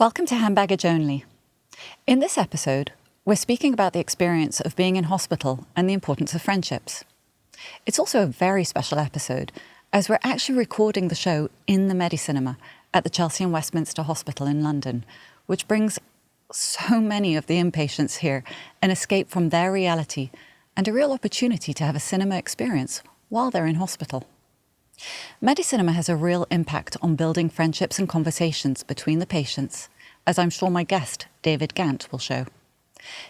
Welcome to Hand Baggage Only. In this episode, we're speaking about the experience of being in hospital and the importance of friendships. It's also a very special episode, as we're actually recording the show in the Medis Cinema at the Chelsea and Westminster Hospital in London, which brings so many of the inpatients here an escape from their reality and a real opportunity to have a cinema experience while they're in hospital. Medicinema has a real impact on building friendships and conversations between the patients, as I'm sure my guest, David Gant, will show.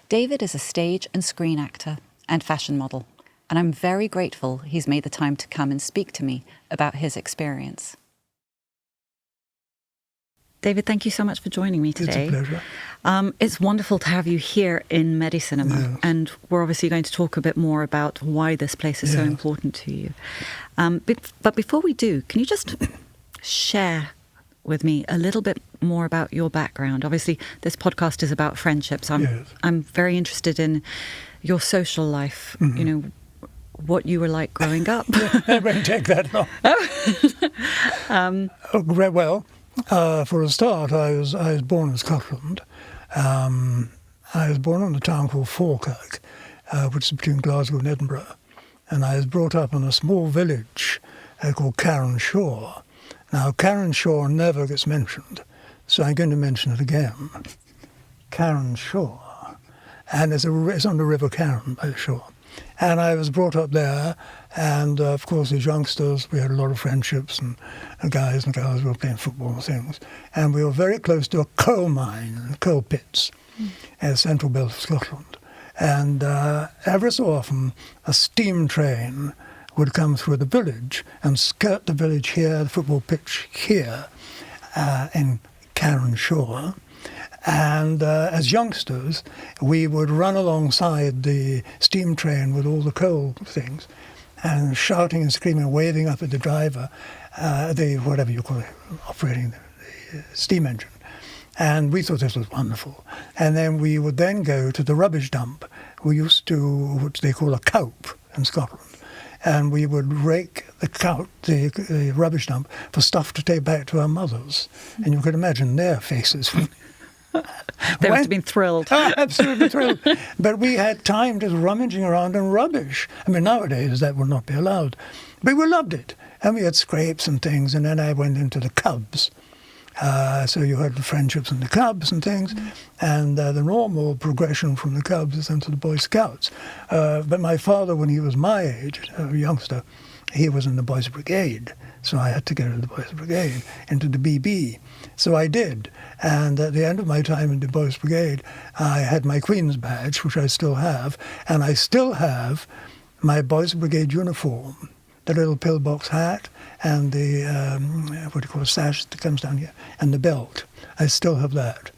David is a stage and screen actor and fashion model, and I'm very grateful he's made the time to come and speak to me about his experience. David, thank you so much for joining me today. It's a pleasure. It's wonderful to have you here in Medicinema, Yes. and we're obviously going to talk a bit more about why this place is so Yes. important to you. But before we do, can you just share with me a little bit more about your background? Obviously, this podcast is about friendships. Yes. I'm very interested in your social life, you know, what you were like growing up. It won't take that long. Well, for a start, I was born in Scotland. I was born in a town called Falkirk, which is between Glasgow and Edinburgh. And I was brought up in a small village called Carnshaw. Now, Carnshaw never gets mentioned, so I'm going to mention it again. Carnshaw. And it's on the River Carron by the shore. And I was brought up there, and of course as youngsters we had a lot of friendships, and guys and girls were playing football and things. And we were very close to a coal mine, coal pits, in the central belt of Scotland. And every so often a steam train would come through the village and skirt the village here, the football pitch here, in Carnshaw. And as youngsters, we would run alongside the steam train with all the coal things and shouting and screaming and waving up at the driver, whatever you call it, operating the steam engine. And we thought this was wonderful. And then we would then go to the rubbish dump. We used to, which they call a cowp in Scotland. And we would rake the rubbish dump for stuff to take back to our mothers. And you could imagine their faces. They must have been thrilled. Oh, absolutely thrilled. But we had time just rummaging around in rubbish. I mean, nowadays that would not be allowed. But we loved it. And we had scrapes and things. And then I went into the Cubs. So you had the friendships in the Cubs and things. And the normal progression from the Cubs is into the Boy Scouts. But my father, when he was my age, a youngster, he was in the Boys Brigade. So I had to go to the Boys Brigade, into the BB. So I did. And at the end of my time in the Boys Brigade, I had my Queen's badge, which I still have. And I still have my Boys Brigade uniform, the little pillbox hat and the, sash that comes down here, and the belt. I still have that.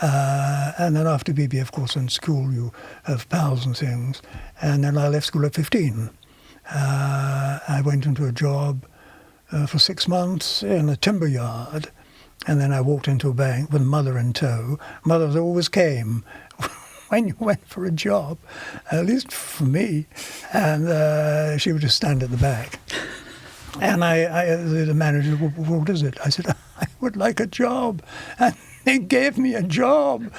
And then after BB, of course, in school you have pals and things. And then I left school at 15. I went into a job for 6 months in a timber yard, and then I walked into a bank with mother in tow. Mother always came when you went for a job, at least for me, and she would just stand at the back. And the manager, what is it? I said, I would like a job. And they gave me a job.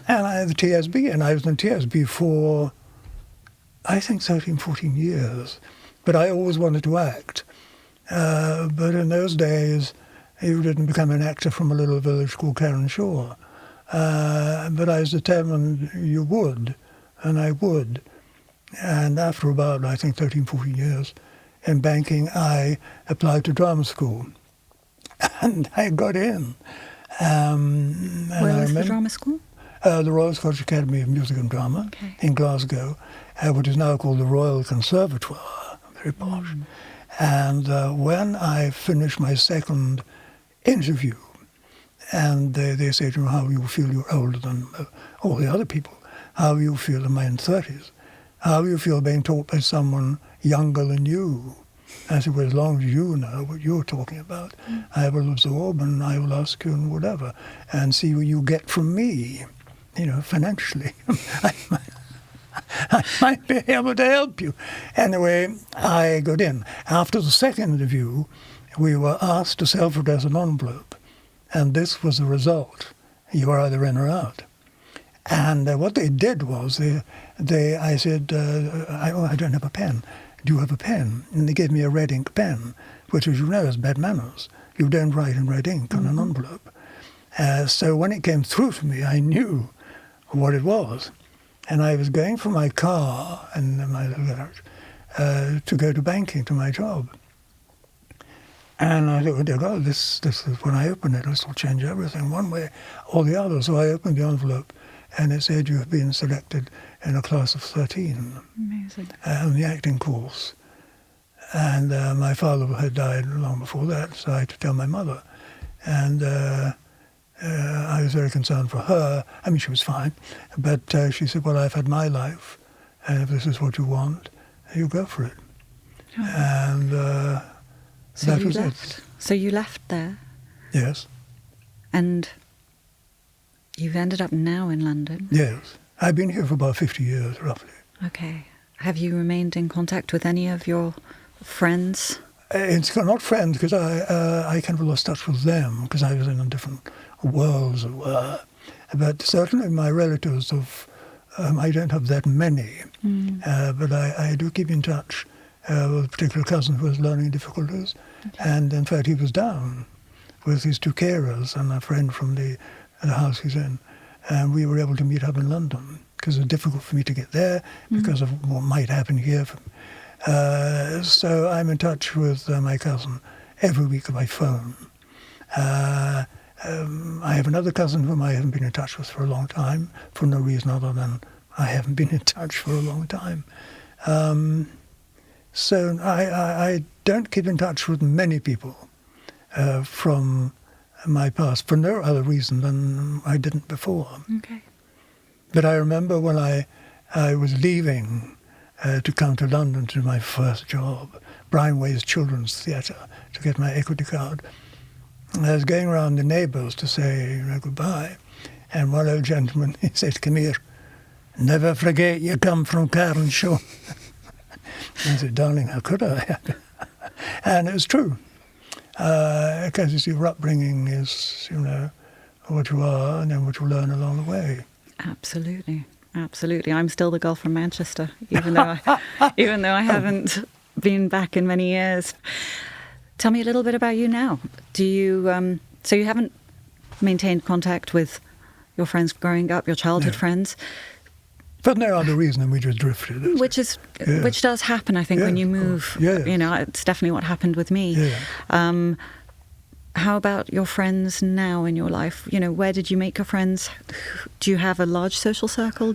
And I had the TSB, and I was in TSB for, I think, 13, 14 years. But I always wanted to act. But in those days, you didn't become an actor from a little village called Carnshaw. But I was determined you would, and I would. And after about, I think, 13, 14 years in banking, I applied to drama school. And I got in. Where was the drama school? The Royal Scottish Academy of Music and Drama in Glasgow, which is now called the Royal Conservatoire, very posh. And when I finished my second interview, and they say to me, how you feel you're older than all the other people, how you feel in my 30s, how you feel being taught by someone younger than you. I said, well, as long as you know what you're talking about, I will absorb and I will ask you and whatever, and see what you get from me, financially. I might be able to help you. Anyway, I got in. After the second interview, we were asked to self-address an envelope, and this was the result. You are either in or out. And what they did was, I said, I don't have a pen. Do you have a pen? And they gave me a red ink pen, which, as you know, is bad manners. You don't write in red ink on an envelope. So when it came through to me, I knew what it was. And I was going for my car and my garage to go to banking, to my job. And I thought, oh dear God, this is when I open it, this will change everything one way or the other. So I opened the envelope and it said, you have been selected in a class of 13. Amazing. On the acting course. And my father had died long before that, so I had to tell my mother. And I was very concerned for her. I mean, she was fine. But she said, well, I've had my life, and if this is what you want, you go for it. Oh. And so that you was left. it. So you left there? Yes. And you've ended up now in London? Yes. I've been here for about 50 years, roughly. Okay. Have you remained in contact with any of your friends? It's not friends, because I kind of lost touch with them, because I was in a different world, as it were. But certainly my relatives, I don't have that many, but I do keep in touch with a particular cousin who has learning difficulties. Okay. And in fact, he was down with his 2 carers and a friend from the house he's in. And we were able to meet up in London, because it was difficult for me to get there because of what might happen here. So I'm in touch with my cousin every week by phone. I have another cousin whom I haven't been in touch with for a long time, for no reason other than I haven't been in touch for a long time. So I don't keep in touch with many people from my past, for no other reason than I didn't before. Okay. But I remember when I was leaving to come to London to do my first job, Brian Way's Children's Theatre, to get my equity card. And I was going around the neighbours to say goodbye, and one old gentleman, he said, come here, never forget you come from Carnshaw. I said, darling, how could I? And it was true. Because you see, your upbringing is, what you are and then what you learn along the way. Absolutely. Absolutely. I'm still the girl from Manchester, even though I haven't been back in many years. Tell me a little bit about you now. Do you, so you haven't maintained contact with your friends growing up, your childhood friends? For no other reason than we just drifted. Which does happen, I think, when you move. Yes. It's definitely what happened with me. Yeah. How about your friends now in your life? Where did you make your friends? Do you have a large social circle?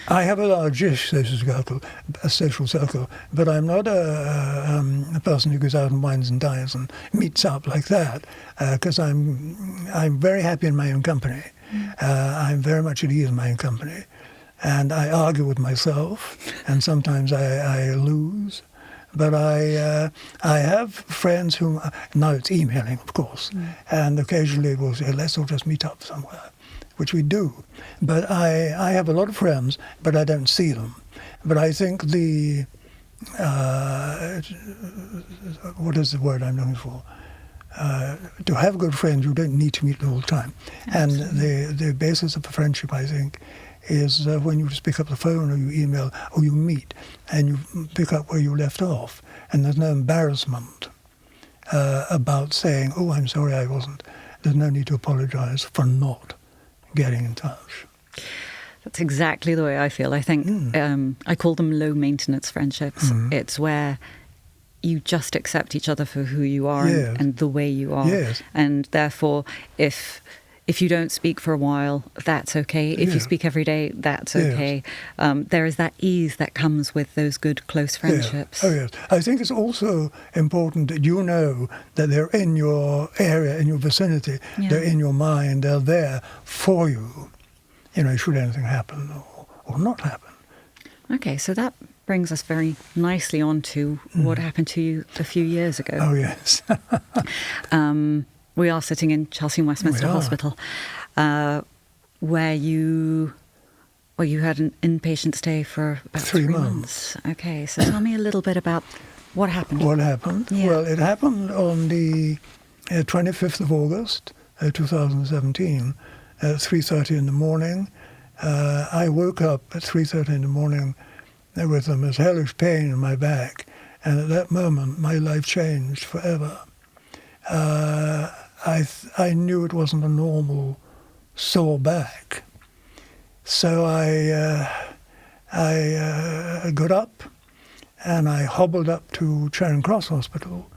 I have a large-ish social circle, but I'm not a person who goes out and wines and dines and meets up like that, because I'm very happy in my own company. I'm very much at ease in my own company. And I argue with myself, and sometimes I lose. But I have friends whom, now it's emailing, of course, and occasionally we'll say, let's all just meet up somewhere, which we do. But I have a lot of friends, but I don't see them. But I think what is the word I'm looking for? To have good friends, you don't need to meet them all the time. Absolutely. And the basis of a friendship, I think, is when you just pick up the phone or you email or you meet and you pick up where you left off, and there's no embarrassment about saying, oh, I'm sorry I wasn't. There's no need to apologize for not getting in touch. That's exactly the way I feel. I think I call them low-maintenance friendships. It's where you just accept each other for who you are and the way you are. Yes. And therefore, if you don't speak for a while, that's okay. If you speak every day, that's okay. There is that ease that comes with those good, close friendships. Oh, yes. I think it's also important that you know that they're in your area, in your vicinity. Yeah. They're in your mind. They're there for you, should anything happen or not happen. Okay, so that brings us very nicely on to what happened to you a few years ago. Oh, yes. We are sitting in Chelsea and Westminster Hospital, where you had an inpatient stay for about 3 months. Okay, so tell me a little bit about what happened. What happened? Yeah. Well, it happened on the 25th of August, 2017. at 3:30 in the morning. I woke up at 3:30 in the morning with a most hellish pain in my back, and at that moment my life changed forever. I knew it wasn't a normal sore back, so I got up and I hobbled up to Charing Cross Hospital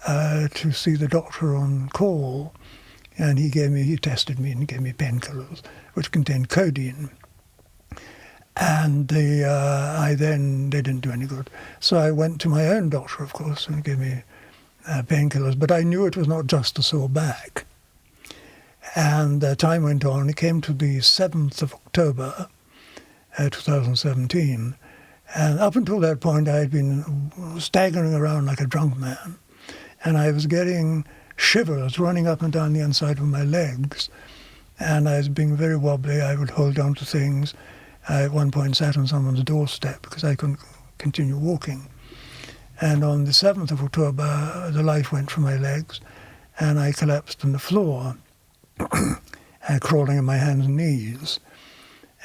to see the doctor on call, and he tested me and gave me painkillers which contained codeine. And they didn't do any good. So I went to my own doctor, of course, and he gave me painkillers. But I knew it was not just a sore back. And time went on. It came to the 7th of October, 2017. And up until that point, I had been staggering around like a drunk man. And I was getting shivers running up and down the inside of my legs. And I was being very wobbly. I would hold on to things. I at one point sat on someone's doorstep because I couldn't continue walking. And on the 7th of October, the life went from my legs, and I collapsed on the floor, crawling on my hands and knees.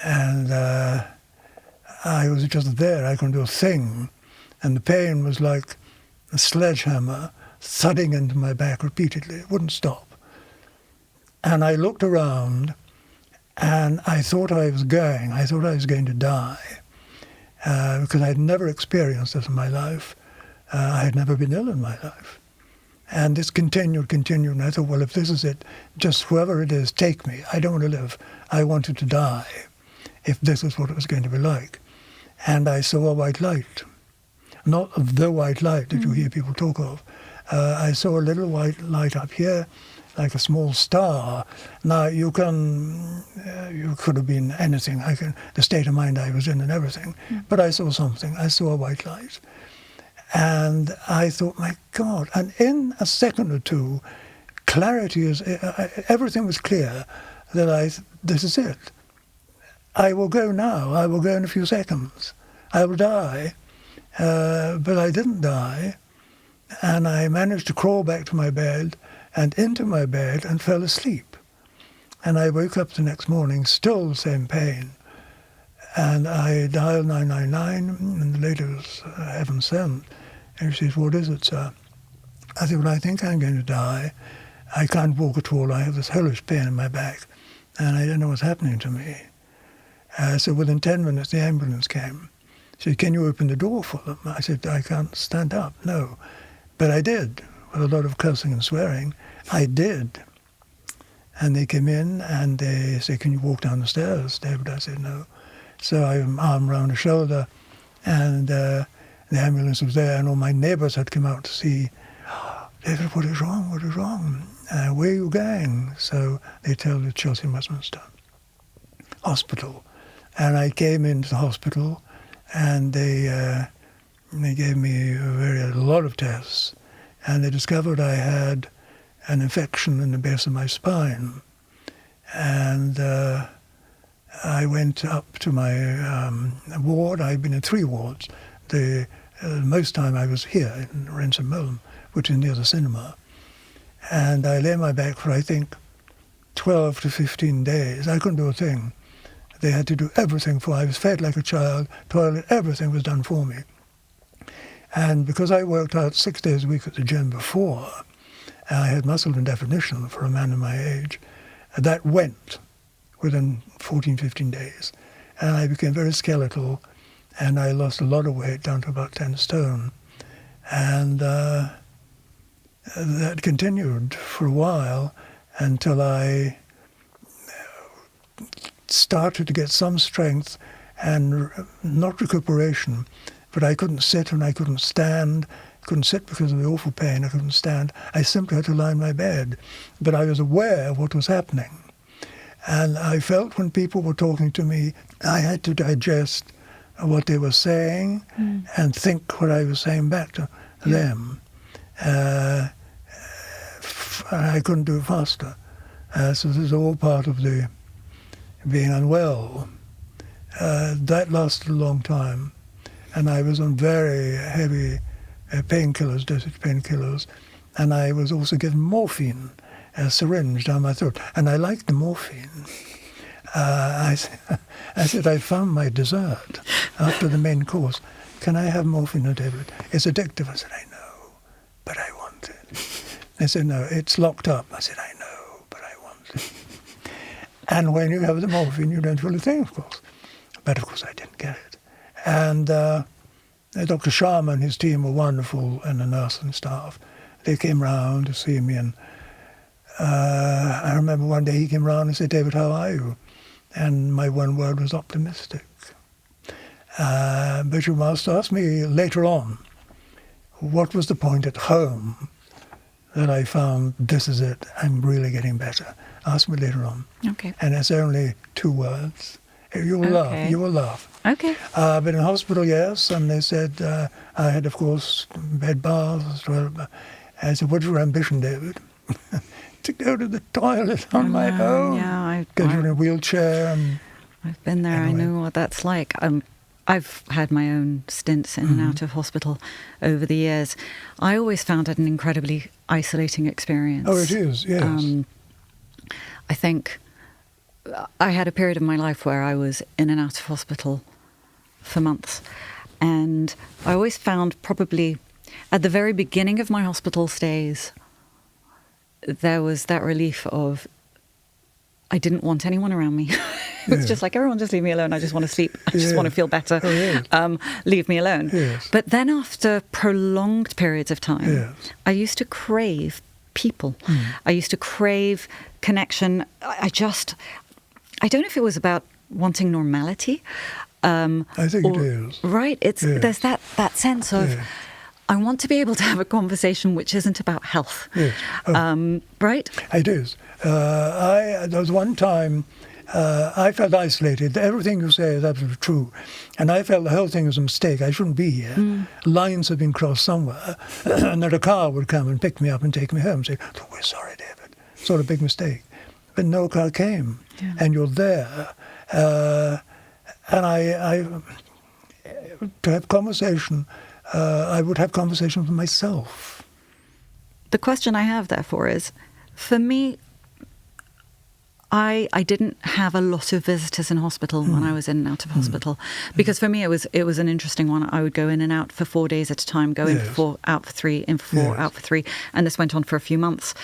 And I was just there. I couldn't do a thing. And the pain was like a sledgehammer thudding into my back repeatedly. It wouldn't stop. And I looked around, and I thought I was going to die, because I had never experienced this in my life. I had never been ill in my life. And this continued, and I thought, well, if this is it, just whoever it is, take me. I don't want to live. I wanted to die, if this is what it was going to be like. And I saw a white light. Not the white light that you hear people talk of. I saw a little white light up here, like a small star. Now, you could have been anything. The state of mind I was in and everything. But I saw something. I saw a white light. And I thought, my God. And in a second or two, everything was clear that this is it. I will go now. I will go in a few seconds. I will die. But I didn't die. And I managed to crawl back to my bed and into my bed and fell asleep. And I woke up the next morning, still the same pain. And I dialed 999, and the lady was heaven sent. And she says, "What is it, sir?" I said, "Well, I think I'm going to die. I can't walk at all. I have this hellish pain in my back, and I don't know what's happening to me." So within 10 minutes, the ambulance came. She said, "Can you open the door for them?" I said, "I can't stand up, no." But I did, with a lot of cursing and swearing. I did. And they came in and they said, "Can you walk down the stairs, David?" I said, "No." So I arm around the shoulder, and the ambulance was there, and all my neighbours had come out to see, "David, what is wrong? What is wrong? Where are you going?" So they tell the Chelsea and Westminster Hospital. And I came into the hospital, and they gave me a lot of tests, and they discovered I had an infection in the base of my spine. And I went up to my ward. I'd been in 3 wards. The most time I was here in Renson Milne, which is near the cinema. And I lay on my back for, I think, 12 to 15 days. I couldn't do a thing. They had to do everything for me. I was fed like a child, toilet, everything was done for me. And because I worked out 6 days a week at the gym before, I had muscle and definition for a man of my age. That went within 14, 15 days. And I became very skeletal, and I lost a lot of weight, down to about 10 stone. And that continued for a while until I started to get some strength and not recuperation, but I couldn't sit and I couldn't stand. I couldn't sit because of the awful pain. I couldn't stand. I simply had to lie in my bed. But I was aware of what was happening. And I felt when people were talking to me, I had to digest what they were saying and think what I was saying back to them. I couldn't do it faster. So this is all part of the being unwell. That lasted a long time. And I was on very heavy painkillers, dosage painkillers. And I was also given morphine. a syringe down my throat. And I liked the morphine. I said, I found my dessert after the main course. Can I have morphine, David? It's addictive. I said, I know, but I want it. They said, no, it's locked up. I said, I know, but I want it. And when you have the morphine, you don't feel a thing, of course. But of course, I didn't get it. And Dr. Sharma and his team were wonderful, and the nurse and staff. They came round to see me, and I remember one day he came round and said, David, how are you? And my one word was optimistic. But you must ask me later on, what was the point at home that I found, this is it, I'm really getting better? Ask me later on. Okay. And it's only 2 words. You will laugh, you will laugh. Okay. But in hospital, yes, and they said, I had, of course, bed baths. I said, what's your ambition, David? To go to the toilet on my own. Yeah, Go in a wheelchair. And I've been there. anyway. I know what that's like. I've had my own stints in and out of hospital over the years. I always found it an incredibly isolating experience. Oh, it is, yes. I think I had a period of my life where I was in and out of hospital for months. And I always found, probably at the very beginning of my hospital stays, there was that relief of, I didn't want anyone around me. It was just like, everyone just leave me alone. I just want to sleep. I just want to feel better. Oh, yes. Leave me alone. Yes. But then after prolonged periods of time, Yes. I used to crave people. I used to crave connection. I don't know if it was about wanting normality. I think it is. Right? There's that sense of, I want to be able to have a conversation which isn't about health. Yes. Right? It is. There was one time I felt isolated. Everything you say is absolutely true. And I felt the whole thing was a mistake. I shouldn't be here. Lines had been crossed somewhere. And that a car would come and pick me up and take me home and say, oh, we're sorry, David. Sort of big mistake. But no car came. Yeah. And you're there. And I to have conversation, I would have conversation with myself. The question I have, therefore, is, for me, I didn't have a lot of visitors in hospital when I was in and out of hospital, because for me it was an interesting one. I would go in and out for 4 days at a time, go in for 4, out for 3, in for 4, out for 3, and this went on for a few months.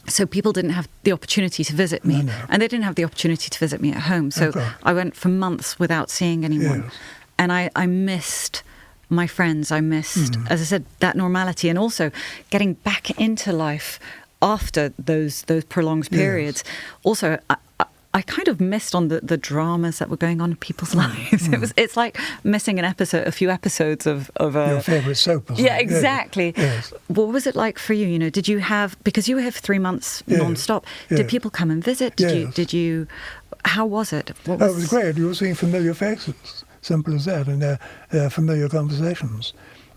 So people didn't have the opportunity to visit me, and they didn't have the opportunity to visit me at home. So I went for months without seeing anyone, and I missed my friends. I missed, as I said, that normality, and also getting back into life after those prolonged periods. Also, I kind of missed on the dramas that were going on in people's lives. It's like missing a few episodes of your favourite soap. Yeah, exactly. Yes. What was it like for you? You know, did you have, because you were here for 3 months non-stop? Did people come and visit? Did you? How was it? It was great. You were seeing familiar faces. Simple as that, and they're familiar conversations.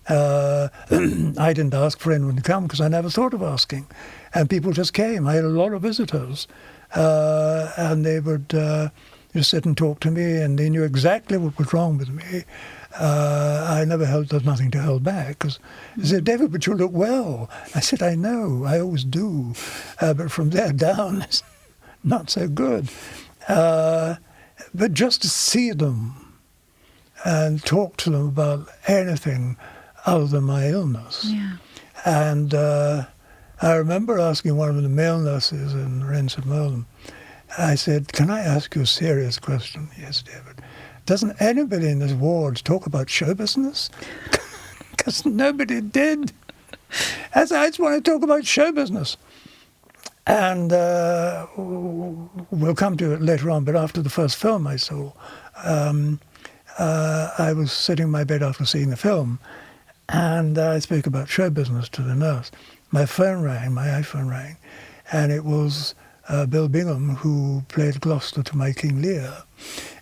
I didn't ask for anyone to come because I never thought of asking. And people just came. I had a lot of visitors. And they would just sit and talk to me, and they knew exactly what was wrong with me. I never there's nothing to hold back. Because they said, David, but you look well. I said, I know, I always do. But from there down, it's not so good. But just to see them and talk to them about anything other than my illness. Yeah. And I remember asking one of the male nurses in Rennes-Merlin, I said, can I ask you a serious question? Yes, David. Doesn't anybody in this ward talk about show business? Because nobody did. I said, I just want to talk about show business. And we'll come to it later on, but after the first film I saw, I was sitting in my bed after seeing the film, and I spoke about show business to the nurse. My iPhone rang, and it was Bill Bingham, who played Gloucester to my King Lear.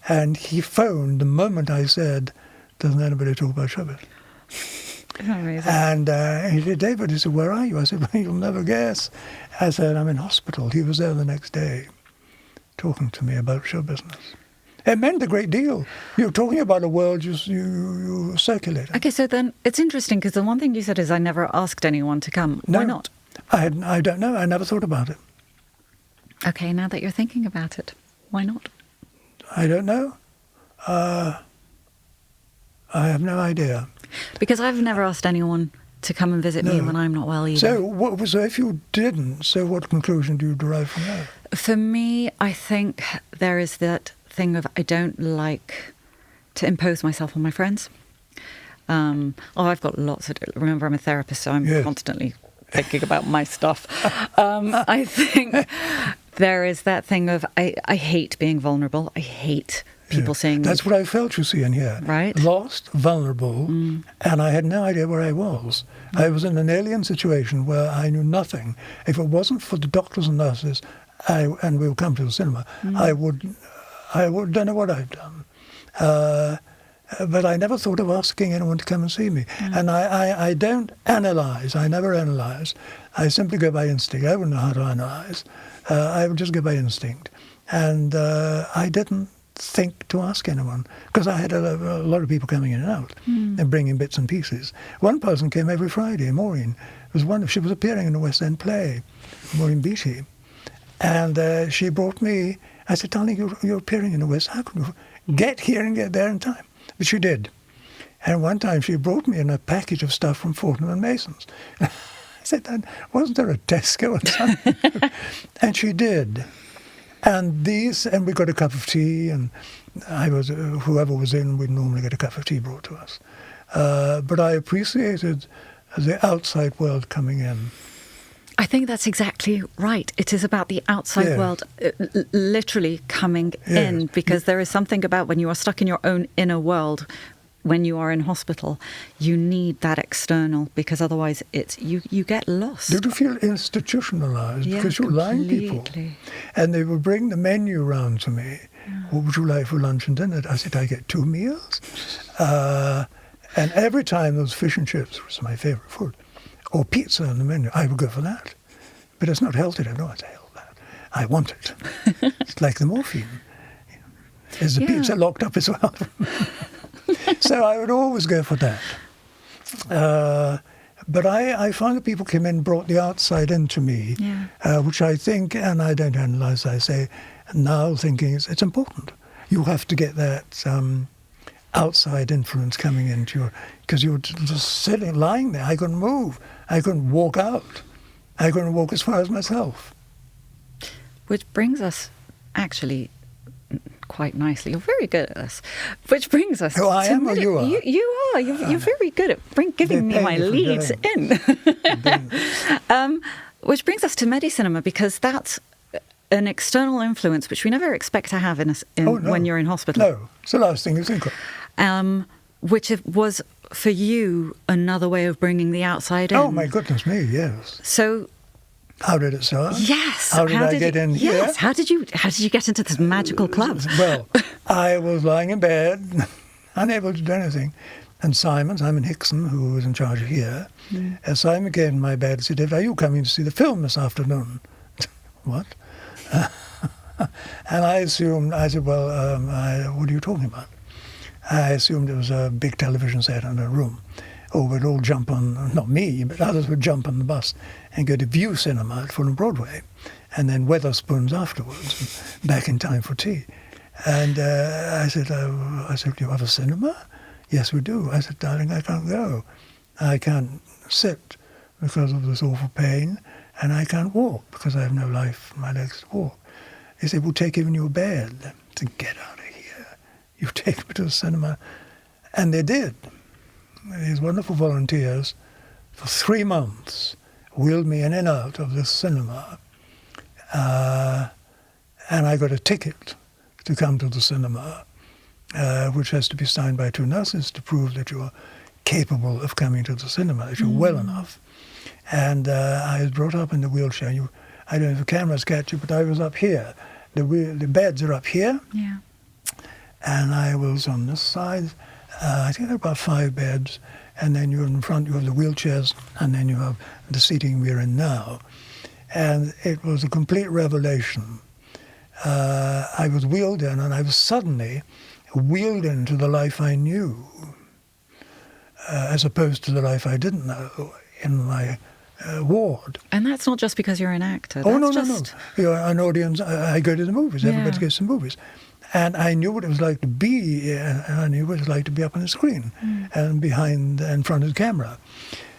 And he phoned the moment I said, doesn't anybody talk about show business? Amazing. And he said, David, he said, where are you? I said, well, you'll never guess. I said, I'm in hospital. He was there the next day talking to me about show business. It meant a great deal. You're talking about a world you circulate. Okay, so then it's interesting because the one thing you said is I never asked anyone to come. No. Why not? I don't know. I never thought about it. Okay, now that you're thinking about it, why not? I don't know. I have no idea. Because I've never asked anyone to come and visit me when I'm not well either. So if you didn't, so what conclusion do you derive from that? For me, I think there is that thing of I don't like to impose myself on my friends. I've got lots of... Remember, I'm a therapist, so I'm constantly thinking about my stuff. I think there is that thing of I hate being vulnerable. I hate people saying... That's what I felt, you see, in here. Right. Lost, vulnerable, and I had no idea where I was. I was in an alien situation where I knew nothing. If it wasn't for the doctors and nurses, and we'll come to the cinema, I would don't know what I've done. But I never thought of asking anyone to come and see me. And I don't analyse. I never analyse. I simply go by instinct. I wouldn't know how to analyse. I would just go by instinct. And I didn't think to ask anyone, because I had a lot of people coming in and out and bringing bits and pieces. One person came every Friday, Maureen. It was wonderful. She was appearing in a West End play, Maureen Beattie. And she brought me... I said, darling, you're appearing in the West. How can you get here and get there in time? But she did. And one time she brought me in a package of stuff from Fortnum and Mason's. I said, wasn't there a Tesco or something? And she did. And we got a cup of tea, and whoever was in, we'd normally get a cup of tea brought to us. But I appreciated the outside world coming in. I think that's exactly right. It is about the outside world literally coming in, because there is something about when you are stuck in your own inner world, when you are in hospital, you need that external, because otherwise you get lost. Did you feel institutionalised? Yeah, because you're lying people. And they would bring the menu round to me. What would you like for lunch and dinner? I said, I get 2 meals. And every time there was fish and chips, which was my favourite food, or pizza on the menu, I would go for that. But it's not healthy. I know it's healthy. I want it. It's like the morphine. Is the pizza locked up as well? So I would always go for that. But I found that people came in and brought the outside into me, which I think, and I don't analyse, I say, now thinking it's important. You have to get that outside influence coming into your... Because you were just sitting, lying there. I couldn't move. I couldn't walk out. I couldn't walk as far as myself. Which brings us, actually, quite nicely. You're very good at this. Which brings us... Oh, I am, or you are? You are. You're very good at giving me my leads in. Which brings us to Medicinema, because that's an external influence which we never expect to have when you're in hospital. No, it's the last thing you think of. Which was, for you, another way of bringing the outside in. Oh, my goodness me, yes. So... How did it start? Yes. How did I get in here? Yes. How did you get into this magical club? Well, I was lying in bed, unable to do anything. And Simon Hickson, who was in charge of here, Simon came in my bed and said, are you coming to see the film this afternoon? What? And I assumed, I said, well, what are you talking about? I assumed it was a big television set in a room. Or we'd all jump on, not me, but others would jump on the bus and go to View Cinema at Fulham Broadway, and then Wetherspoons afterwards, back in time for tea. And I said, do you have a cinema? Yes, we do. I said, darling, I can't go. I can't sit because of this awful pain, and I can't walk because I have no life for my legs to walk. He said, we'll take you in your bed. I said, get out of here. You take me to the cinema. And they did. These wonderful volunteers, for 3 months, wheeled me in and out of this cinema. And I got a ticket to come to the cinema, which has to be signed by 2 nurses to prove that you're capable of coming to the cinema, that you're well enough. And I was brought up in the wheelchair. I don't know if the cameras catch you, but I was up here. The beds are up here. Yeah. And I was on this side. I think there are about 5 beds, and then you're in front, you have the wheelchairs, and then you have the seating we're in now. And it was a complete revelation. I was wheeled in, and I was suddenly wheeled into the life I knew, as opposed to the life I didn't know in my ward. And that's not just because you're an actor. Oh, that's no. You're an audience. I go to the movies. Yeah. Everybody goes to the movies. And I knew what it was like to be, and I knew what it was like to be up on the screen and behind and in front of the camera.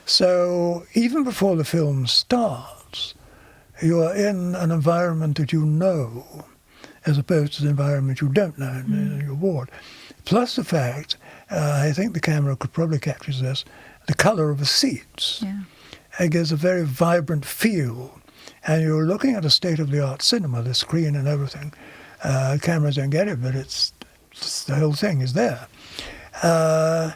So even before the film starts, you are in an environment that you know, as opposed to the environment you don't know in your ward. Plus the fact, I think the camera could probably capture this, the colour of the seats. Yeah. It gives a very vibrant feel. And you're looking at a state-of-the-art cinema, the screen and everything. Cameras don't get it, but it's the whole thing is there. And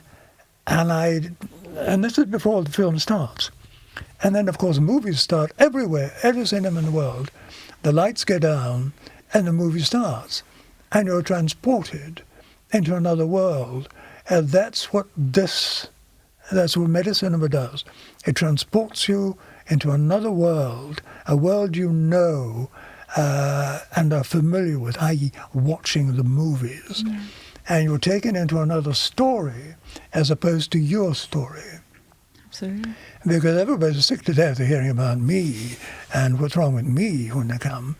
this is before the film starts. And then, of course, movies start everywhere, every cinema in the world. The lights go down and the movie starts. And you're transported into another world. And that's what Medis Cinema does. It transports you into another world, a world you know and are familiar with, i.e. watching the movies. Mm. And you're taken into another story as opposed to your story. Absolutely. Because everybody's sick to death of hearing about me and what's wrong with me when they come.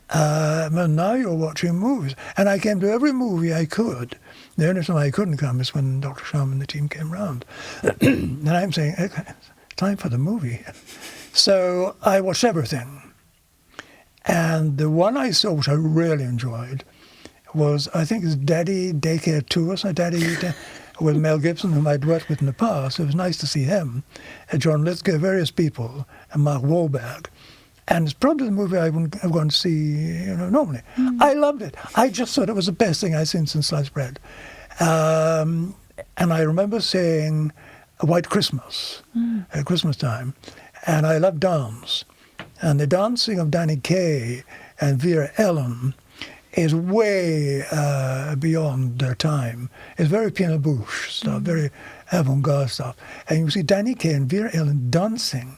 But now you're watching movies. And I came to every movie I could. The only time I couldn't come is when Dr. Shahmoon and the team came round. And I'm saying, okay, time for the movie. So I watched everything. And the one I saw, which I really enjoyed, was, I think it's Daddy Daycare Tours, with Mel Gibson, whom I'd worked with in the past. It was nice to see him, John Lithgow, various people, and Mark Wahlberg. And it's probably the movie I wouldn't have gone to see normally. Mm. I loved it. I just thought it was the best thing I'd seen since sliced bread. And I remember seeing White Christmas at Christmas time, and I love dance. And the dancing of Danny Kaye and Vera Ellen is way beyond their time. It's very piano bouche stuff, very avant-garde stuff. And you see Danny Kaye and Vera Ellen dancing,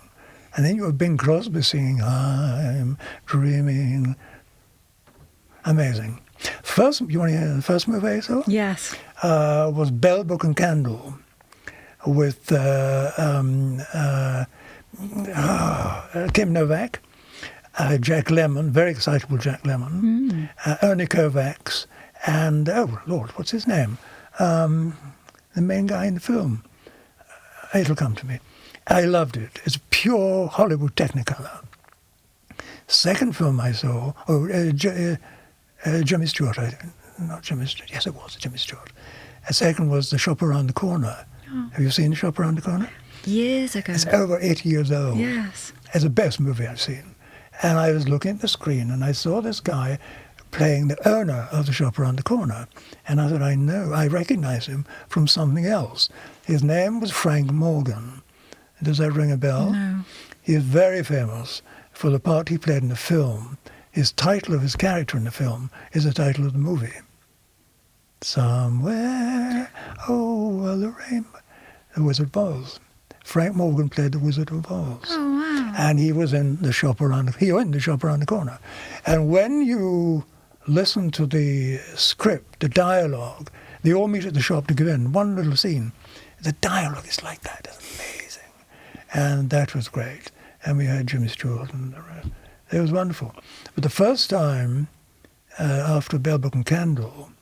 and then you have Bing Crosby singing, I'm dreaming. Amazing. You want to hear the first movie I saw? Yes. Was Bell, Book and Candle with Kim Novak, Jack Lemmon, very excitable Jack Lemmon, Ernie Kovacs, and, oh, Lord, what's his name? The main guy in the film. It'll come to me. I loved it. It's pure Hollywood Technicolor. Second film I saw, Jimmy Stewart, not Jimmy Stewart, yes it was Jimmy Stewart. The second was The Shop Around the Corner. Oh. Have you seen The Shop Around the Corner? Years ago. It's over 80 years old. Yes. It's the best movie I've seen. And I was looking at the screen and I saw this guy playing the owner of the shop around the corner. And I thought, I recognize him from something else. His name was Frank Morgan. Does that ring a bell? No. He is very famous for the part he played in the film. His title of his character in the film is the title of the movie. Somewhere over the rainbow. The Wizard of Oz. Frank Morgan played the Wizard of Oz. Oh, wow. And he was in the shop around the corner. And when you listen to the script, the dialogue, they all meet at the shop to go in, one little scene. The dialogue is like that. It's amazing. And that was great. And we had Jimmy Stewart and the rest. It was wonderful. But the first time, after Bell, Book and Candle,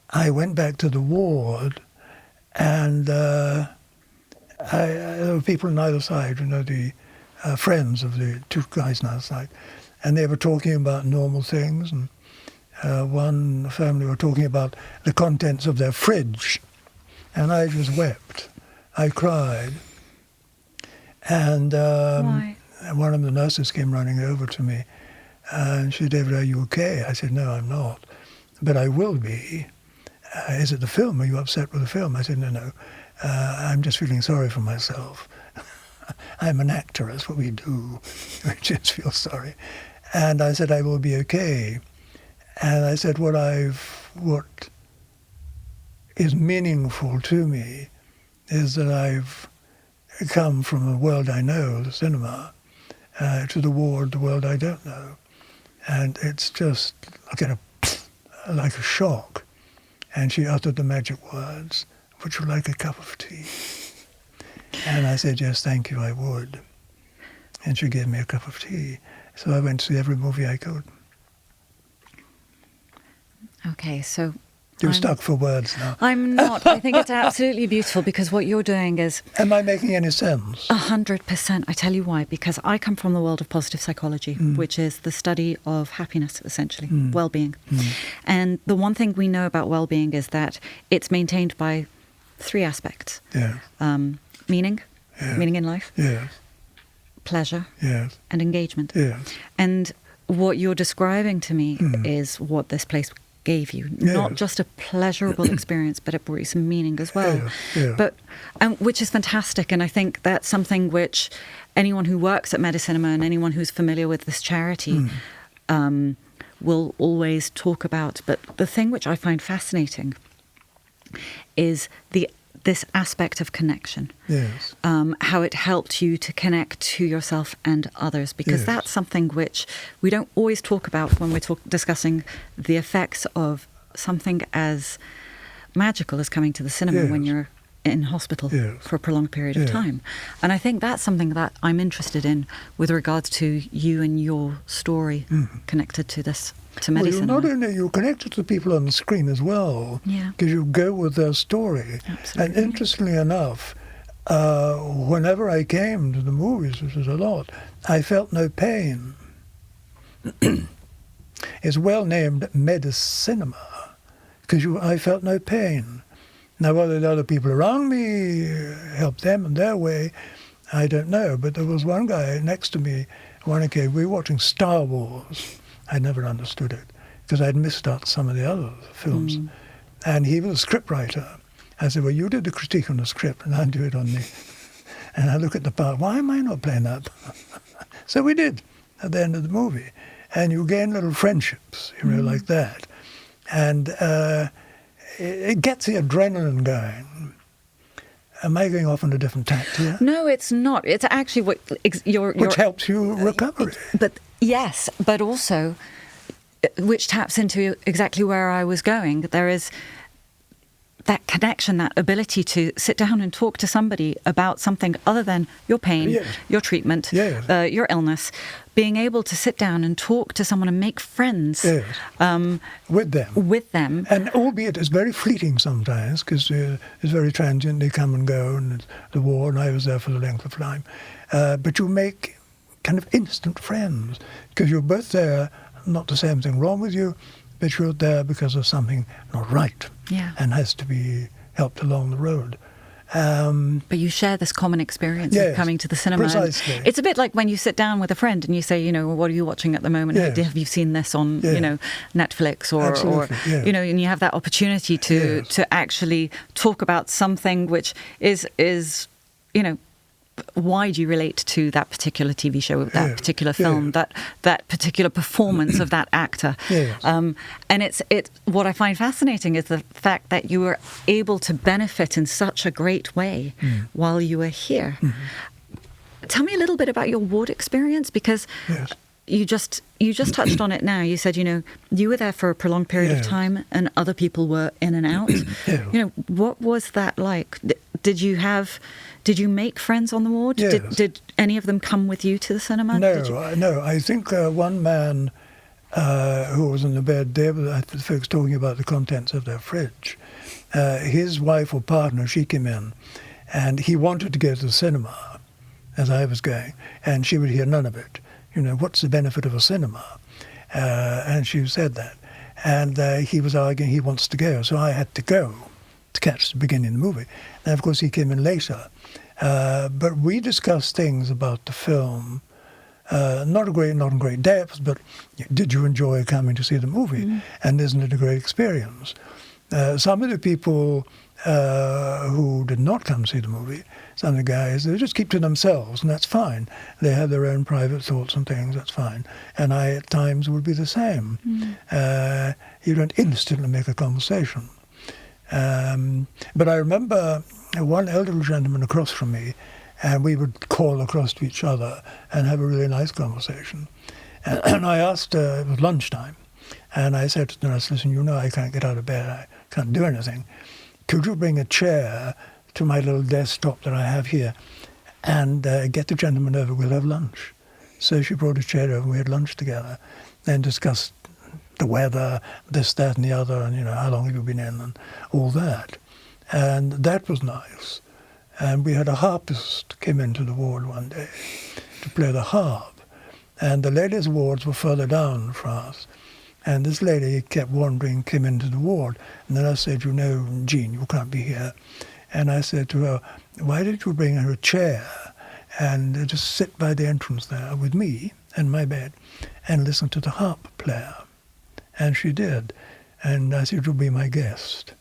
I went back to the ward, and there were people on either side, the friends of the two guys on either side, and they were talking about normal things. And one family were talking about the contents of their fridge, and I just wept. I cried. And why? One of the nurses came running over to me, and she said, David, are you okay? I said, no, I'm not, but I will be. Is it the film? Are you upset with the film? I said, no. I'm just feeling sorry for myself. I'm an actor, that's what we do. We just feel sorry. And I said, I will be okay. And I said, what is meaningful to me is that I've come from a world I know, the cinema, to the ward, the world I don't know. And it's just like a shock. And she uttered the magic words, would you like a cup of tea? And I said, yes, thank you, I would. And she gave me a cup of tea. So I went to see every movie I could. Okay, so... You're stuck for words now. I'm not. I think it's absolutely beautiful because what you're doing is... Am I making any sense? 100%. I tell you why. Because I come from the world of positive psychology, which is the study of happiness, essentially, well-being. And the one thing we know about well-being is that it's maintained by 3 aspects. Yeah. Meaning, Yeah. meaning in life, Yes. pleasure, Yes. and engagement. Yes. And what you're describing to me is what this place gave you. Not just a pleasurable experience, but it brought you some meaning as well. Yeah. But which is fantastic. And I think that's something which anyone who works at Medicinema and anyone who's familiar with this charity will always talk about. But the thing which I find fascinating is this aspect of connection. Yes. How it helped you to connect to yourself and others, because Yes. that's something which we don't always talk about when we're discussing the effects of something as magical as coming to the cinema Yes. when you're in hospital Yes. for a prolonged period of Yes. time. And I think that's something that I'm interested in with regards to you and your story connected to this, to Well, Medis not Cinema. only you're connected to the people on the screen as well, Yeah. because you go with their story. Absolutely. And interestingly enough, whenever I came to the movies, which was a lot, I felt no pain. It's well named Medis Cinema, because I felt no pain. Now, whether the other people around me helped them in their way, I don't know. But there was one guy next to me, one occasion, we were watching Star Wars. I never understood it, because I'd missed out some of the other films. And he was a scriptwriter. I said, well, you did the critique on the script, and I do it on the... And I look at the part, why am I not playing that? So we did, at the end of the movie. And you gain little friendships, like that. And it gets the adrenaline going. Am I going off on a different tack here? No, it's not. It's actually what Which helps you recover. But yes, but also, which taps into exactly where I was going. There is that connection, that ability to sit down and talk to somebody about something other than your pain, Yes. your treatment, Yes. your illness. Being able to sit down and talk to someone and make friends Yes. With them. And albeit it's very fleeting sometimes, because it's very transient, they come and go, and it's the war, and I was there for the length of time. But you make kind of instant friends, because you're both there, not to say anything wrong with you, but you're there because of something not right, and has to be helped along the road. But you share this common experience Yes, of coming to the cinema. precisely. And it's a bit like when you sit down with a friend and you say, what are you watching at the moment? Yes. Have you seen this on, Yes. Netflix or Absolutely, yes. and you have that opportunity Yes. to actually talk about something which is why do you relate to that particular TV show, that Yes. particular film, that particular performance of that actor? Yes. And it's what I find fascinating is the fact that you were able to benefit in such a great way while you were here. Tell me a little bit about your ward experience, because Yes. you just touched on it now. You said, you were there for a prolonged period of Yes. time and other people were in and out. Yes. What was that like? Did you make friends on the ward? Yes. Did any of them come with you to the cinema? No. I think one man who was in the bed there, the folks talking about the contents of their fridge, his wife or partner, she came in, and he wanted to go to the cinema, as I was going, and she would hear none of it. What's the benefit of a cinema? And she said that. And he was arguing he wants to go, so I had to go to catch the beginning of the movie. And of course he came in later. But we discussed things about the film, not in great depth, but did you enjoy coming to see the movie? And isn't it a great experience? Some of the people who did not come see the movie, some of the guys, they just keep to themselves, and that's fine. They have their own private thoughts and things, that's fine. And I, at times, would be the same. You don't instantly make a conversation. But I remember one elderly gentleman across from me, and we would call across to each other and have a really nice conversation. And I asked, it was lunchtime, and I said to the nurse, listen, I can't get out of bed, I can't do anything. Could you bring a chair to my little desktop that I have here and get the gentleman over, we'll have lunch. So she brought a chair over and we had lunch together, then discussed the weather, this, that and the other, and, how long have you been in and all that. And that was nice. And we had a harpist came into the ward one day to play the harp. And the ladies' wards were further down for us. And this lady kept wandering, came into the ward. And then I said, Jean, you can't be here. And I said to her, why did you bring her a chair and just sit by the entrance there with me and my bed and listen to the harp player? And she did. And I said, you'll be my guest.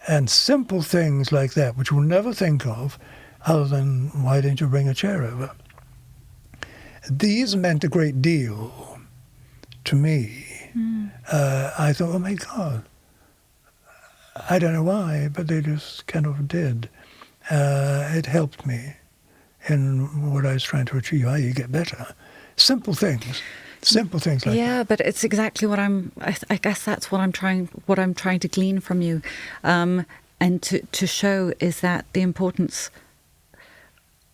And simple things like that, which we'll never think of, other than why didn't you bring a chair over? These meant a great deal to me. I thought, oh my God, I don't know why, but they just kind of did. It helped me in what I was trying to achieve. How you get better. Simple things like that. Yeah, but it's exactly what I guess that's what I'm trying to glean from you, and to show is that the importance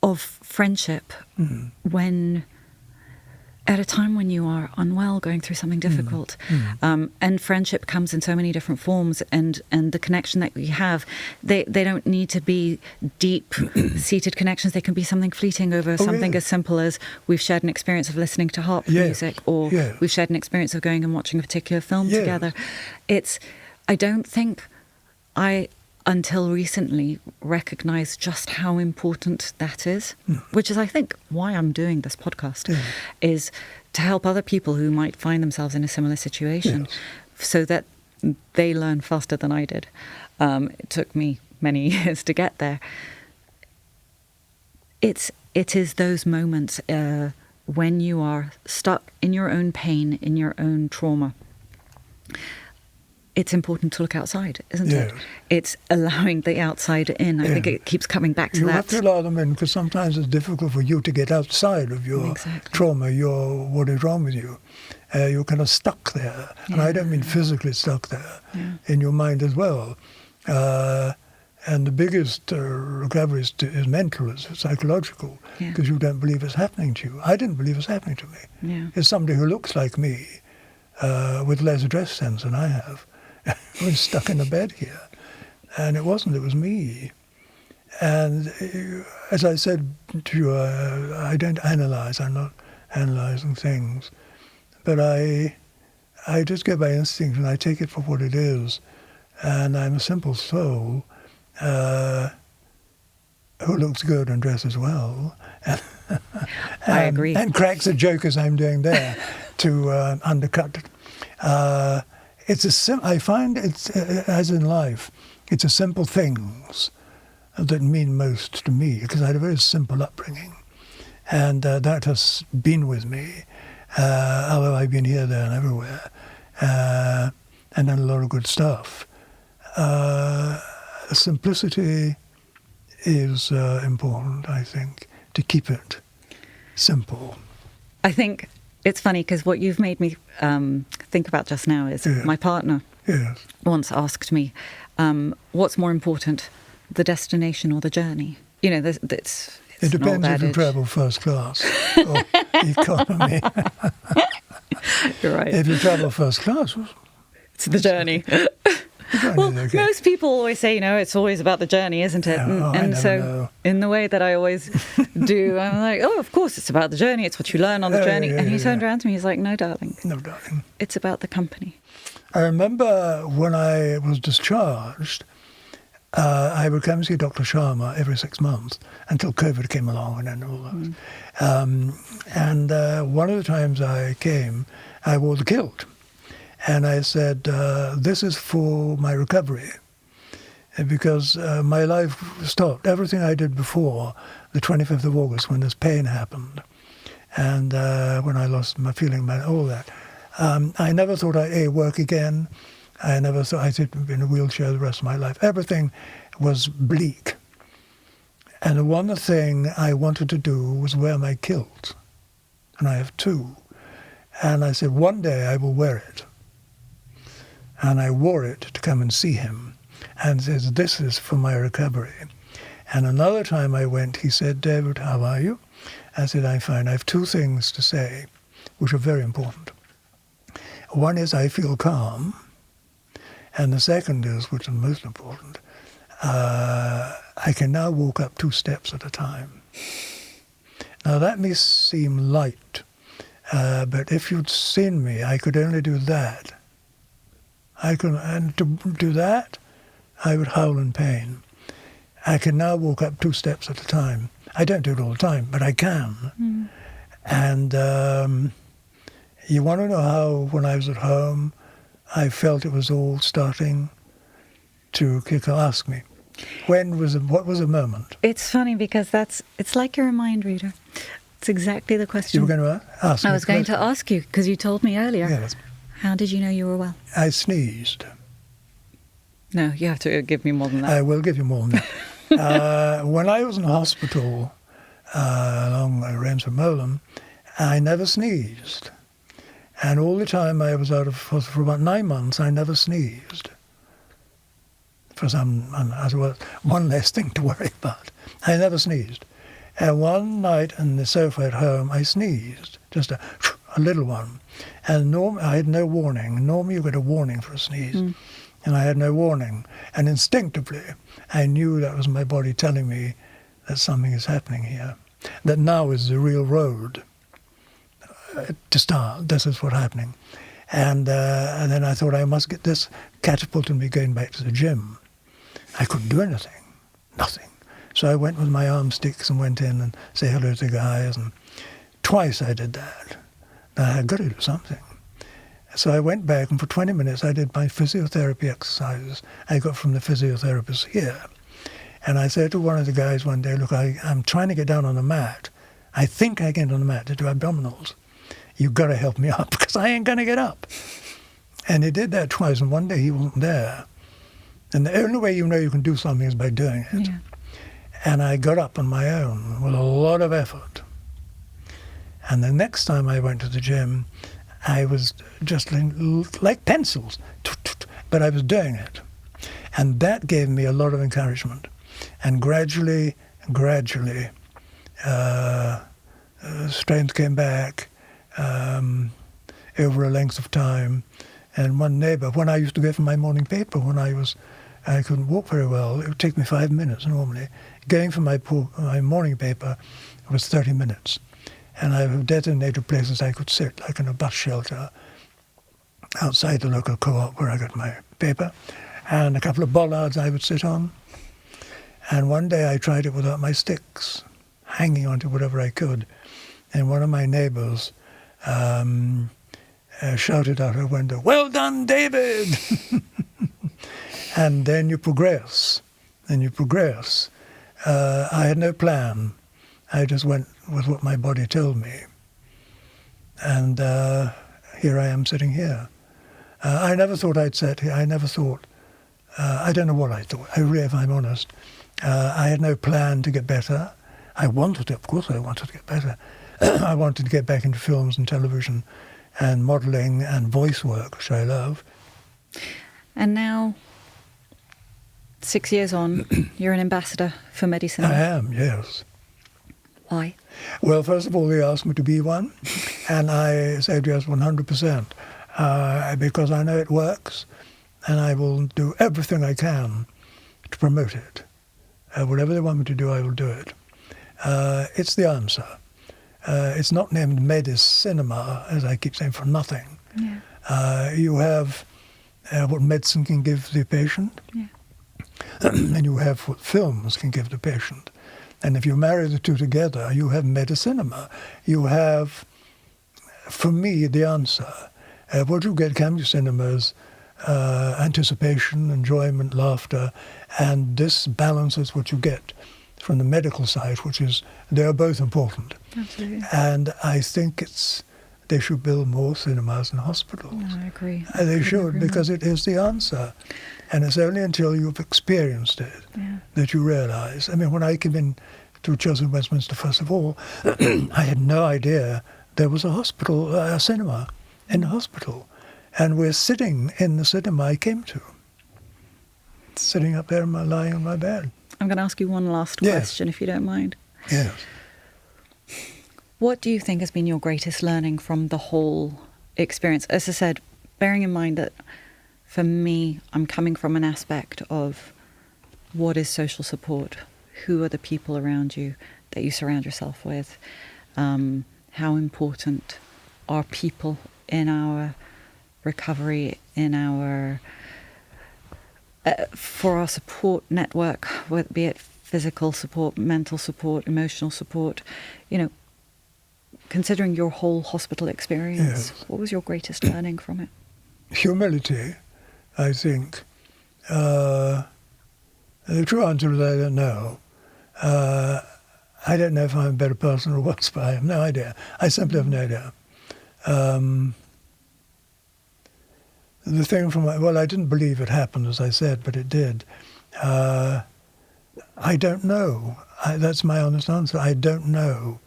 of friendship when at a time when you are unwell, going through something difficult, and friendship comes in so many different forms, and the connection that we have, they don't need to be deep-seated connections. They can be something fleeting over something as simple as we've shared an experience of listening to harp music, or we've shared an experience of going and watching a particular film together. I don't think I, until recently, recognised just how important that is, which is, I think, why I'm doing this podcast, is to help other people who might find themselves in a similar situation so that they learn faster than I did. It took me many years to get there. It is those moments when you are stuck in your own pain, in your own trauma. It's important to look outside, isn't it? It's allowing the outside in. I think it keeps coming back to that. You have to allow them in, because sometimes it's difficult for you to get outside of your trauma, what is wrong with you. You're kind of stuck there. And I don't mean physically stuck there, in your mind as well. And the biggest recovery is mental, it's psychological, because you don't believe it's happening to you. I didn't believe it's happening to me. It's somebody who looks like me, with less dress sense than I have. I was stuck in a bed here. And it wasn't, it was me. And as I said to you, I don't analyze, I'm not analyzing things. But I just go by instinct and I take it for what it is. And I'm a simple soul who looks good and dresses well. I agree. And cracks a joke as I'm doing there to undercut it. I find it's, as in life, it's the simple things that mean most to me, because I had a very simple upbringing. And that has been with me, although I've been here, there and everywhere, and done a lot of good stuff. Simplicity is important, I think, to keep it simple. I think it's funny because what you've made me think about just now is my partner once asked me, what's more important, the destination or the journey? It depends if you travel first class or economy. You're right. If you travel first class, it's the journey. Well, most people always say, it's always about the journey, isn't it? Know. In the way that I always do, I'm like, oh, of course it's about the journey. It's what you learn on the journey. And he turned around to me, he's like, no, darling. No, darling. It's about the company. I remember when I was discharged, I would come see Dr. Sharma every 6 months until COVID came along and then all that. And one of the times I came, I wore the kilt. And I said, this is for my recovery, because my life stopped. Everything I did before the 25th of August, when this pain happened, and when I lost my feeling about all that, I never thought I'd work again. I never thought I'd sit in a wheelchair the rest of my life. Everything was bleak. And the one thing I wanted to do was wear my kilt. And I have two. And I said, one day I will wear it. And I wore it to come and see him, and says, this is for my recovery. And another time I went, he said, "David, how are you?" I said, "I'm fine. I have two things to say, which are very important. One is I feel calm, and the second is, which is most important, I can now walk up 2 steps at a time." Now that may seem light, but if you'd seen me, I could only do that. And to do that, I would howl in pain. I can now walk up 2 steps at a time. I don't do it all the time, but I can. Mm. And you want to know how, when I was at home, I felt it was all starting to kick? Ask me. What was the moment? It's funny because it's like you're a mind reader. It's exactly the question. You were going to ask me? I was going to ask you, because you told me earlier. Yes. How did you know you were well? I sneezed. No, you have to give me more than that. I will give you more than that. When I was in hospital along Ramsford-Molam, I never sneezed. And all the time I was out of hospital for about 9 months, I never sneezed. For as well, one less thing to worry about. I never sneezed. And one night on the sofa at home, I sneezed, just a little one. And I had no warning. Normally you get a warning for a sneeze. Mm. And I had no warning. And instinctively, I knew that was my body telling me that something is happening here. That now is the real road to start. This is what's happening. And then I thought I must get this catapulted me going back to the gym. I couldn't do anything. Nothing. So I went with my arm sticks and went in and say hello to the guys. And twice I did that. Now I got to do something. So I went back, and for 20 minutes I did my physiotherapy exercises I got from the physiotherapist here. And I said to one of the guys one day, "Look, I'm trying to get down on the mat. I think I can get on the mat to do abdominals. You've got to help me up, because I ain't going to get up." And he did that twice, and one day he wasn't there. And the only way you know you can do something is by doing it. Yeah. And I got up on my own with a lot of effort. And the next time I went to the gym, I was just like pencils, but I was doing it. And that gave me a lot of encouragement. And gradually, strength came back over a length of time. And one neighbor, when I used to go for my morning paper, when I couldn't walk very well, it would take me 5 minutes normally. Going for my morning paper was 30 minutes. And I have designated places I could sit, like in a bus shelter outside the local co-op where I got my paper, and a couple of bollards I would sit on. And one day I tried it without my sticks, hanging onto whatever I could. And one of my neighbors shouted out her window, "Well done, David!" And then you progress. I had no plan. I just went with what my body told me. And here I am sitting here. I never thought I'd sit here. I never thought, I don't know what I thought, if I'm honest. I had no plan to get better. Of course I wanted to get better. I wanted to get back into films and television and modelling and voice work, which I love. And now, 6 years on, you're an ambassador for Medicinema. I am, yes. Why? Well, first of all, they asked me to be one, and I said yes 100%, because I know it works, and I will do everything I can to promote it. Whatever they want me to do, I will do it. It's the answer. It's not named Medis Cinema, as I keep saying, for nothing. Yeah. You have what medicine can give the patient, yeah. And you have what films can give the patient. And if you marry the two together, you have Medicinema. You have, for me, the answer. What you get can be cinemas, anticipation, enjoyment, laughter, and this balances what you get from the medical side, which is, they are both important. Absolutely. And I think they should build more cinemas and hospitals. No, I agree. They should, because it is the answer. And it's only until you've experienced it that you realize. I mean, when I came in to Chelsea and Westminster, first of all, I had no idea there was a hospital, a cinema in the hospital. And we're sitting in the cinema I came to, sitting up there lying on my bed. I I'm going to ask you one last Yes. question, if you don't mind. Yes. What do you think has been your greatest learning from the whole experience? As I said, bearing in mind that for me, I'm coming from an aspect of what is social support? Who are the people around you that you surround yourself with? How important are people in our recovery, in our for our support network, whether be it physical support, mental support, emotional support? You know, considering your whole hospital experience, Yes. what was your greatest learning from it? Humility, I think. The true answer is I don't know. I don't know if I'm a better person or worse, but I have no idea. I simply have no idea. The thing I didn't believe it happened, as I said, but it did. I don't know. That's my honest answer. I don't know.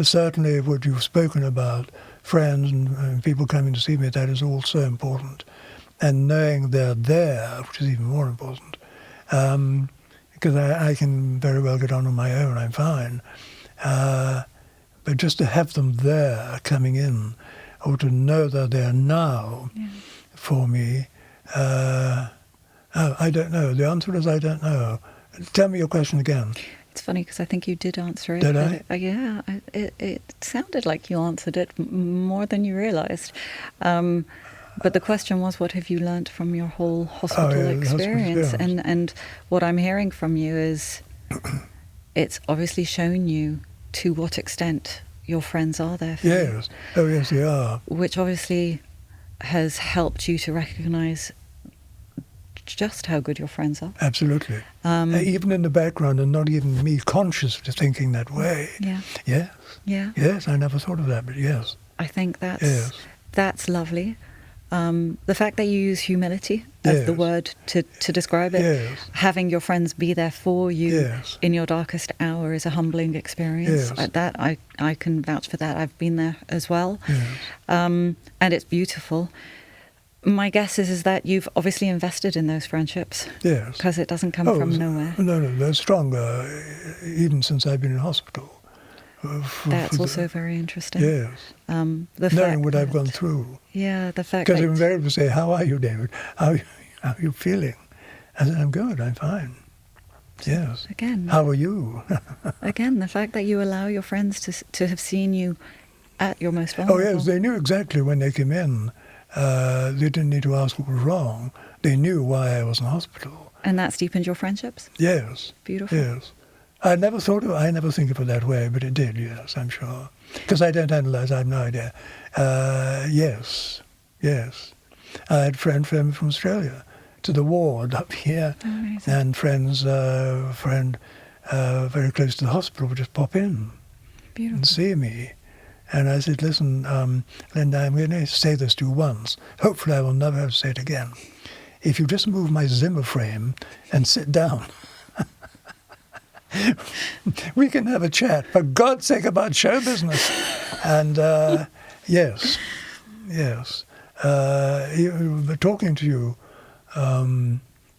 Certainly what you've spoken about, friends and people coming to see me, that is all so important. And knowing they're there, which is even more important. Because I can very well get on my own, I'm fine. But just to have them there, coming in, or to know that they're now for me, I don't know. The answer is I don't know. Tell me your question again. It's funny because I think you did answer it. Did I? Yeah, it sounded like you answered it more than you realised. But the question was, what have you learnt from your whole hospital experience? And what I'm hearing from you is it's obviously shown you to what extent your friends are there for you. Yes. Oh, yes, they are. Which obviously has helped you to recognise just how good your friends are. Absolutely. Even in the background and not even me conscious of thinking that way. Yeah. Yes. Yeah. Yes, I never thought of that, but yes. I think that's lovely. The fact that you use humility as the word to describe it, having your friends be there for you in your darkest hour is a humbling experience. Yes. That I can vouch for that. I've been there as well. Yes. And it's beautiful. My guess is that you've obviously invested in those friendships. Yes. Because it doesn't come from nowhere. No, they're stronger, even since I've been in hospital. That's also very interesting. Yes. Knowing what I've gone through. Yeah, the fact because they invariably say, "How are you, David? How are you feeling?" I said, "I'm good. I'm fine." Yes. Again. How are you? Again, the fact that you allow your friends to have seen you at your most vulnerable. Oh yes, they knew exactly when they came in. They didn't need to ask what was wrong. They knew why I was in hospital. And that's deepened your friendships? Yes. Beautiful. Yes. I never think of it that way, but it did, yes, I'm sure. Because I don't analyze, I have no idea. Yes. I had friend from Australia to the ward up here. Amazing. And friend very close to the hospital would just pop in and see me. And I said, "Listen, Linda, I'm going to say this to you once. Hopefully I will never have to say it again. If you just move my Zimmer frame and sit down, we can have a chat, for God's sake, about show business." And yes. But talking to you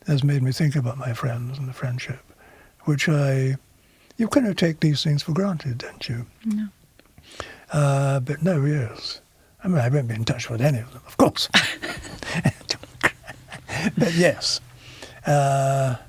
has made me think about my friends and the friendship, which you kind of take these things for granted, don't you? No. But no, yes. I mean, I won't be in touch with any of them, of course. But yes. I've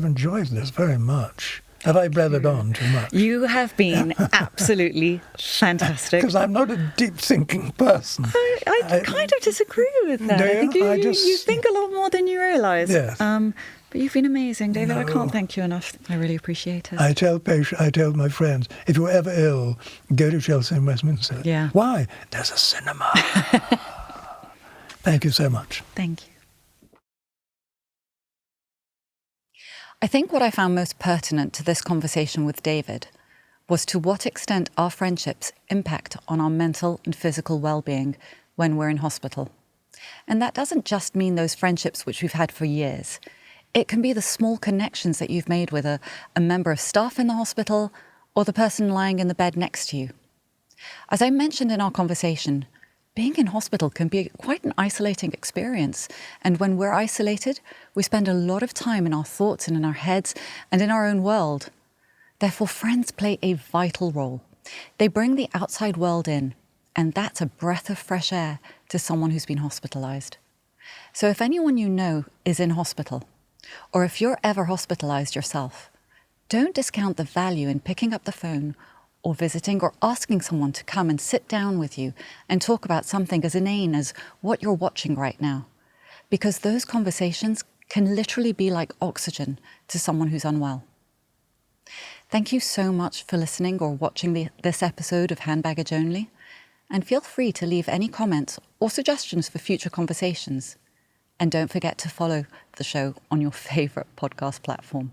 enjoyed this very much. Have I blathered on too much? You have been absolutely fantastic. Because I'm not a deep-thinking person. I kind of disagree with that. Do I think you? you think a lot more than you realise. Yes. But you've been amazing, David. No. I can't thank you enough. I really appreciate it. I tell my friends, if you're ever ill, go to Chelsea and Westminster. Yeah. Why? There's a cinema. Thank you so much. Thank you. I think what I found most pertinent to this conversation with David was to what extent our friendships impact on our mental and physical well-being when we're in hospital. And that doesn't just mean those friendships which we've had for years. It can be the small connections that you've made with a member of staff in the hospital or the person lying in the bed next to you. As I mentioned in our conversation, being in hospital can be quite an isolating experience. And when we're isolated, we spend a lot of time in our thoughts and in our heads and in our own world. Therefore, friends play a vital role. They bring the outside world in, and that's a breath of fresh air to someone who's been hospitalised. So if anyone you know is in hospital, or if you're ever hospitalised yourself, don't discount the value in picking up the phone or visiting or asking someone to come and sit down with you and talk about something as inane as what you're watching right now. Because those conversations can literally be like oxygen to someone who's unwell. Thank you so much for listening or watching this episode of Hand Baggage Only, and feel free to leave any comments or suggestions for future conversations. And don't forget to follow the show on your favourite podcast platform.